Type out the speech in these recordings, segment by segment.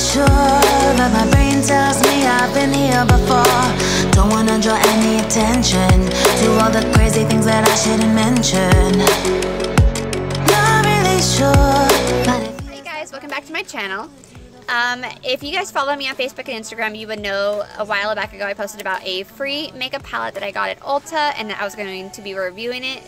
sure, but my brain tells me I've been here before. Don't wanna draw any attention to all the crazy things that I shouldn't mention. Not really sure, but Hey guys, welcome back to my channel. If you guys follow me on Facebook and Instagram, you would know a while back ago I posted about a free makeup palette that I got at Ulta, and I was going to be reviewing it.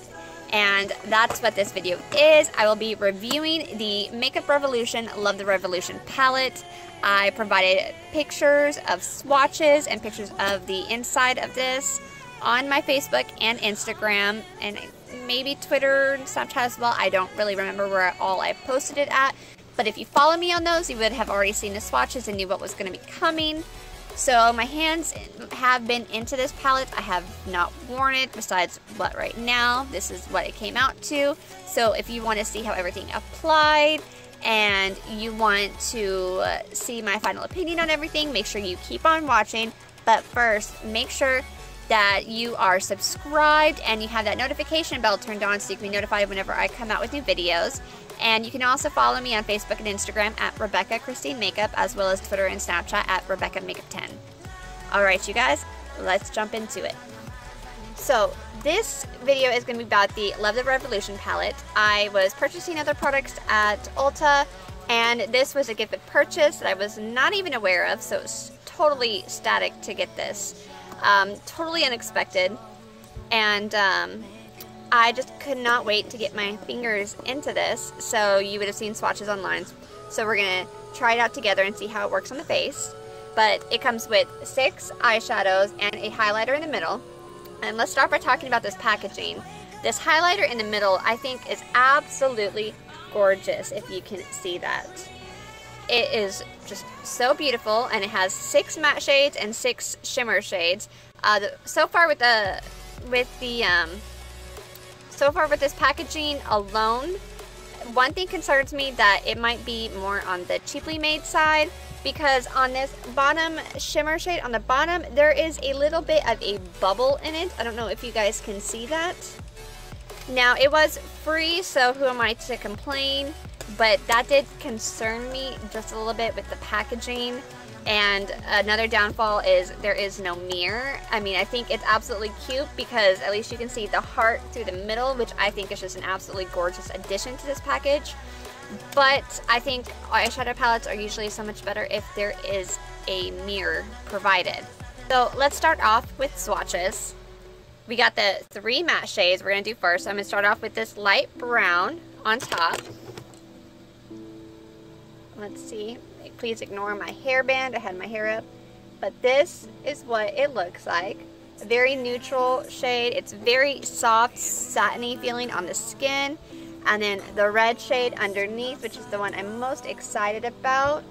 And that's what this video is. I will be reviewing the Makeup Revolution Love the Revolution palette. I provided pictures of swatches and pictures of the inside of this on my Facebook and Instagram, and maybe Twitter and Snapchat as well. I don't really remember where all I posted it at, but if you follow me on those, you would have already seen the swatches and knew what was going to be coming. So my hands have been into this palette. I have not worn it besides what right now. This is what it came out to. So if you want to see how everything applied and you want to see my final opinion on everything, make sure you keep on watching. But first, make sure that you are subscribed and you have that notification bell turned on so you can be notified whenever I come out with new videos. And you can also follow me on Facebook and Instagram at Rebecca Christine Makeup, as well as Twitter and Snapchat at Rebecca Makeup 10. Alright you guys, let's jump into it. So this video is going to be about the Love the Revolution palette. I was purchasing other products at Ulta, and this was a gifted purchase that I was not even aware of, so it was totally static to get this. Totally unexpected, and I just could not wait to get my fingers into this. So you would have seen swatches online. So we're going to try it out together and see how it works on the face. But it comes with 6 eyeshadows and a highlighter in the middle. And let's start by talking about this packaging. This highlighter in the middle I think is absolutely gorgeous, if you can see that. It is just so beautiful, and it has 6 matte shades and 6 shimmer shades. So far with this packaging alone, one thing concerns me that it might be more on the cheaply made side, because on this bottom shimmer shade on the bottom, there is a little bit of a bubble in it. I don't know if you guys can see that. Now, it was free, so who am I to complain? But that did concern me just a little bit with the packaging. And another downfall is there is no mirror. I mean, I think it's absolutely cute because at least you can see the heart through the middle, which I think is just an absolutely gorgeous addition to this package. But I think eyeshadow palettes are usually so much better if there is a mirror provided. So let's start off with swatches. We got the 3 matte shades we're going to do first. I'm going to start off with this light brown on top. Let's see. Please ignore my hairband. I had my hair up. But this is what it looks like. A very neutral shade. It's very soft, satiny feeling on the skin. And then the red shade underneath, which is the one I'm most excited about.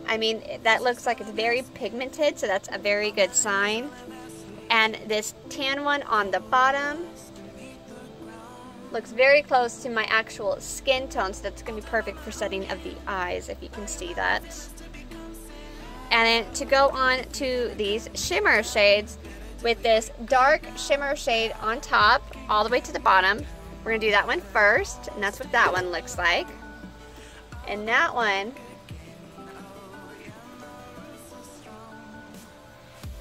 I mean, that looks like it's very pigmented, so that's a very good sign. And this tan one on the bottom looks very close to my actual skin tone, so that's going to be perfect for setting of the eyes, if you can see that. And then to go on to these shimmer shades, with this dark shimmer shade on top all the way to the bottom, we're going to do that one first, and that's what that one looks like. And that one,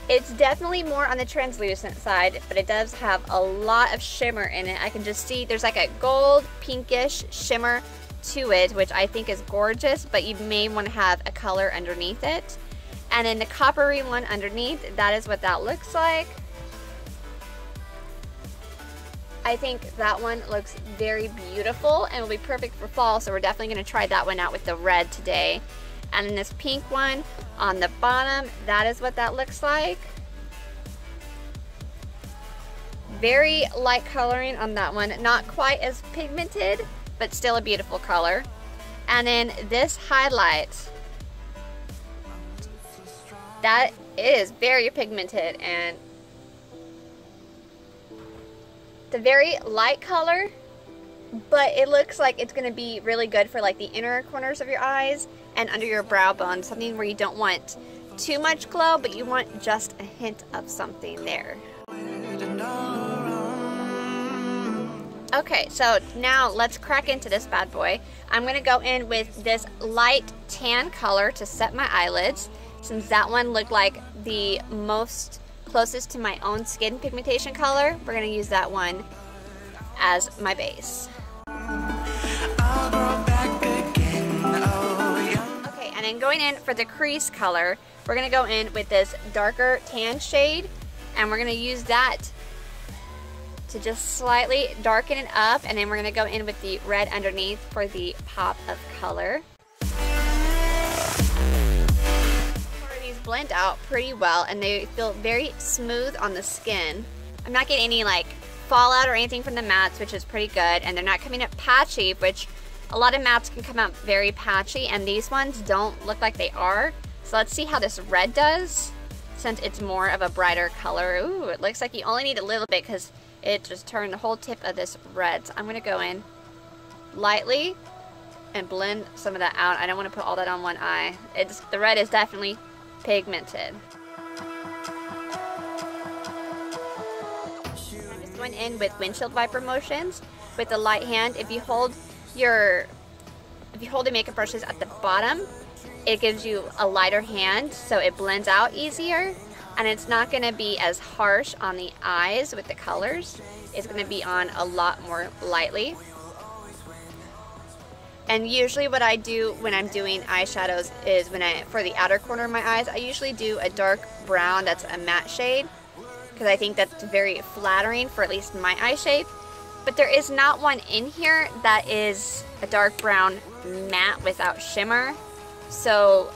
it's definitely more on the translucent side, but it does have a lot of shimmer in it. I can just see there's like a gold pinkish shimmer to it, which I think is gorgeous, but you may want to have a color underneath it. And then the coppery one underneath, that is what that looks like. I think that one looks very beautiful and will be perfect for fall, so we're definitely going to try that one out with the red today. And then this pink one on the bottom, that is what that looks like. Very light coloring on that one. Not quite as pigmented, but still a beautiful color. And then this highlight, that is very pigmented, and it's a very light color, but it looks like it's going to be really good for like the inner corners of your eyes and under your brow bone, something where you don't want too much glow, but you want just a hint of something there. Okay, so now let's crack into this bad boy. I'm going to go in with this light tan color to set my eyelids, since that one looked like the most closest to my own skin pigmentation color. We're going to use that one as my base. Okay, and then going in for the crease color, we're going to go in with this darker tan shade, and we're going to use that to just slightly darken it up, and then we're going to go in with the red underneath for the pop of color. These blend out pretty well and they feel very smooth on the skin. I'm not getting any like fallout or anything from the mattes, which is pretty good, and they're not coming up patchy, which a lot of mattes can come out very patchy, and these ones don't look like they are. So let's see how this red does, since it's more of a brighter color. Ooh, it looks like you only need a little bit because it just turned the whole tip of this red. So I'm going to go in lightly and blend some of that out. I don't want to put all that on one eye. The red is definitely pigmented. I'm just going in with windshield wiper motions with the light hand. If you hold the makeup brushes at the bottom, it gives you a lighter hand, so it blends out easier. And it's not going to be as harsh on the eyes with the colors. It's going to be on a lot more lightly. And usually what I do when I'm doing eyeshadows is for the outer corner of my eyes, I usually do a dark brown that's a matte shade, because I think that's very flattering for at least my eye shape. But there is not one in here that is a dark brown matte without shimmer. So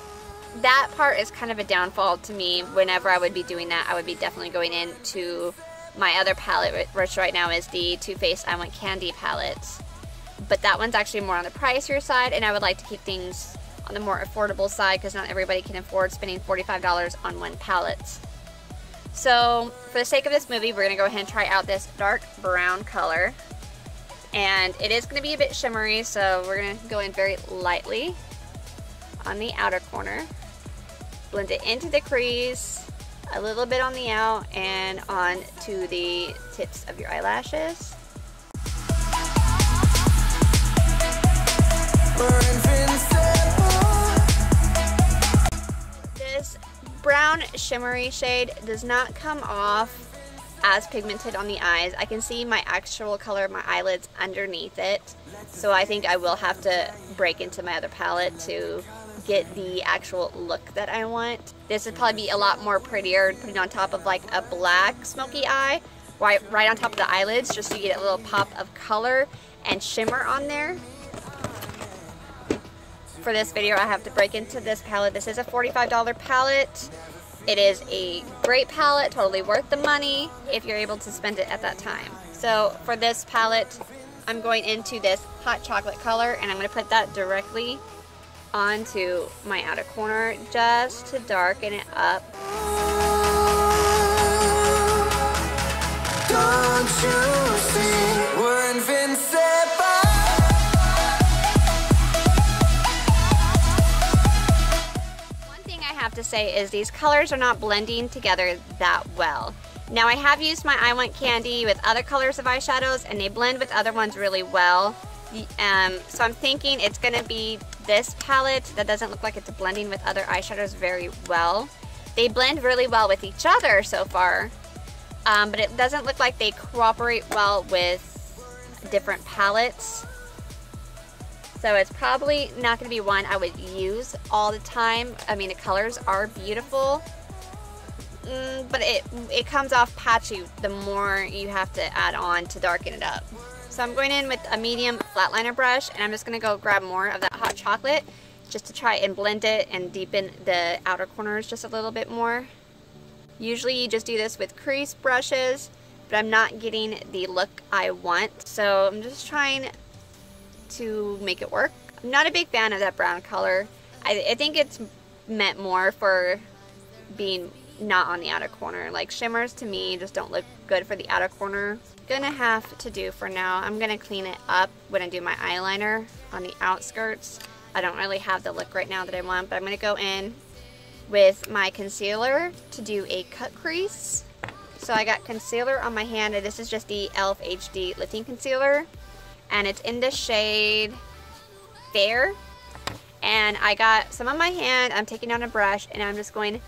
that part is kind of a downfall to me. Whenever I would be doing that, I would be definitely going into my other palette, which right now is the Too Faced I Want Candy palette. But that one's actually more on the pricier side, and I would like to keep things on the more affordable side because not everybody can afford spending $45 on one palette. So for the sake of this movie, we're going to go ahead and try out this dark brown color. And it is going to be a bit shimmery, so we're going to go in very lightly on the outer corner. Blend it into the crease, a little bit on the out, and on to the tips of your eyelashes. This brown shimmery shade does not come off as pigmented on the eyes. I can see my actual color of my eyelids underneath it, so I think I will have to break into my other palette to get the actual look that I want. This would probably be a lot more prettier putting on top of like a black smoky eye, right on top of the eyelids, just so you get a little pop of color and shimmer on there. For this video, I have to break into this palette. This is a $45 palette. It is a great palette, totally worth the money if you're able to spend it at that time. So for this palette, I'm going into this hot chocolate color, and I'm going to put that directly onto my outer corner just to darken it up. Don't you see we're invincible? One thing I have to say is these colors are not blending together that well. Now I have used my I Want Candy with other colors of eyeshadows, and they blend with other ones really well. So I'm thinking it's going to be this palette that doesn't look like it's blending with other eyeshadows very well. They blend really well with each other so far, but it doesn't look like they cooperate well with different palettes. So it's probably not going to be one I would use all the time. I mean, the colors are beautiful, but it comes off patchy the more you have to add on to darken it up. So I'm going in with a medium flatliner brush, and I'm just going to go grab more of that hot chocolate just to try and blend it and deepen the outer corners just a little bit more. Usually you just do this with crease brushes, but I'm not getting the look I want, so I'm just trying to make it work. I'm not a big fan of that brown color. I think it's meant more for being not on the outer corner. Like shimmers to me just don't look good for the outer corner. Gonna have to do for now, I'm gonna clean it up when I do my eyeliner on the outskirts. I don't really have the look right now that I want, but I'm gonna go in with my concealer to do a cut crease. So I got concealer on my hand, and this is just the e.l.f. HD Lifting Concealer. And it's in the shade Fair. And I got some on my hand. I'm taking out a brush, and I'm just going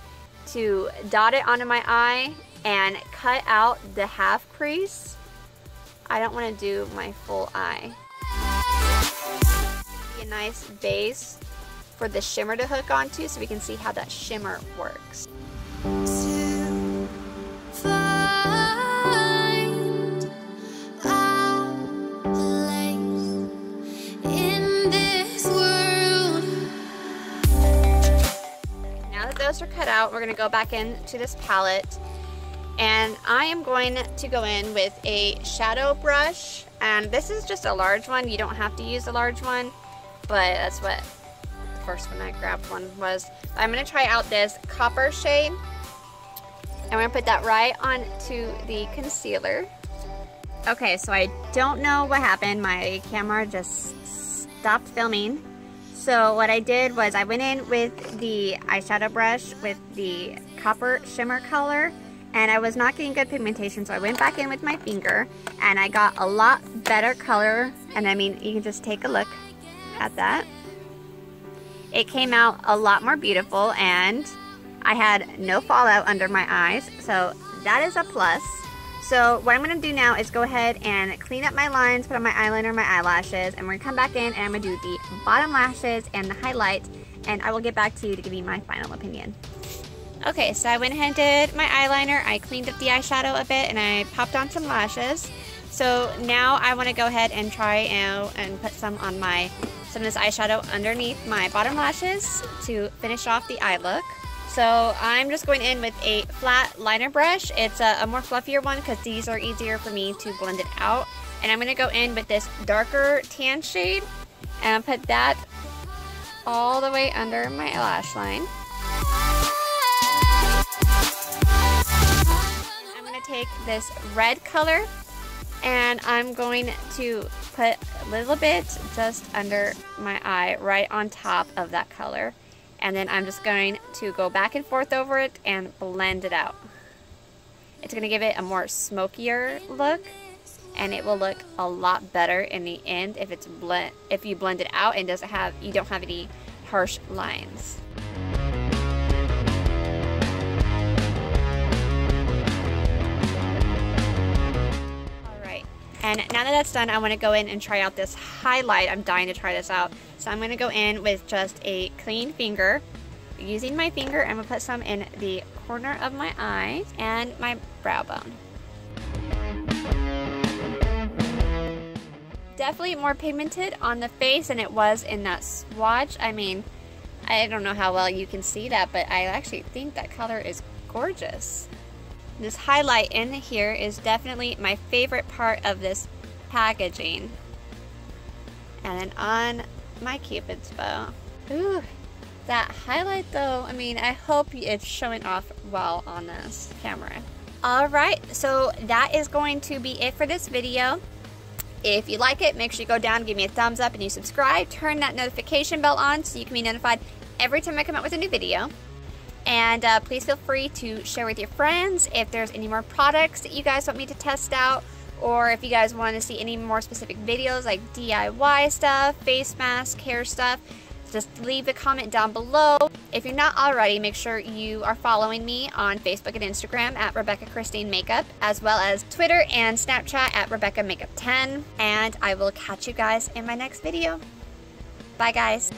to dot it onto my eye and cut out the half crease. I don't want to do my full eye. A nice base for the shimmer to hook onto, so we can see how that shimmer works. Those are cut out. We're going to go back into this palette, and I am going to go in with a shadow brush, and this is just a large one. You don't have to use a large one, but that's what the first one I grabbed one was. I'm going to try out this copper shade, and we're going to put that right onto the concealer. Okay, so I don't know what happened. My camera just stopped filming. So what I did was I went in with the eyeshadow brush with the copper shimmer color, and I was not getting good pigmentation, so I went back in with my finger and I got a lot better color. And I mean, you can just take a look at that. It came out a lot more beautiful, and I had no fallout under my eyes, so that is a plus. So what I'm going to do now is go ahead and clean up my lines, put on my eyeliner, my eyelashes, and we're going to come back in and I'm going to do the bottom lashes and the highlight, and I will get back to you to give you my final opinion. Okay, so I went ahead and did my eyeliner, I cleaned up the eyeshadow a bit, and I popped on some lashes. So now I want to go ahead and try and put some on some of this eyeshadow underneath my bottom lashes to finish off the eye look. So I'm just going in with a flat liner brush. It's a more fluffier one because these are easier for me to blend it out. And I'm going to go in with this darker tan shade and put that all the way under my lash line. I'm going to take this red color and I'm going to put a little bit just under my eye, right on top of that color. And then I'm just going to go back and forth over it and blend it out. It's going to give it a more smokier look, and it will look a lot better in the end if you blend it out and you don't have any harsh lines. Alright, and now that that's done, I want to go in and try out this highlight. I'm dying to try this out. So I'm going to go in with just a clean finger. Using my finger, I'm going to put some in the corner of my eye and my brow bone. Definitely more pigmented on the face than it was in that swatch. I mean, I don't know how well you can see that, but I actually think that color is gorgeous. This highlight in here is definitely my favorite part of this packaging. And then on my Cupid's bow. Ooh, that highlight though, I mean, I hope it's showing off well on this camera. Alright, so that is going to be it for this video. If you like it, make sure you go down, give me a thumbs up, and you subscribe. Turn that notification bell on so you can be notified every time I come out with a new video. And please feel free to share with your friends if there's any more products that you guys want me to test out, or if you guys want to see any more specific videos like DIY stuff, face mask, hair stuff, just leave a comment down below. If you're not already, make sure you are following me on Facebook and Instagram at Rebecca Christine Makeup, as well as Twitter and Snapchat at Rebecca Makeup 10. And I will catch you guys in my next video. Bye guys.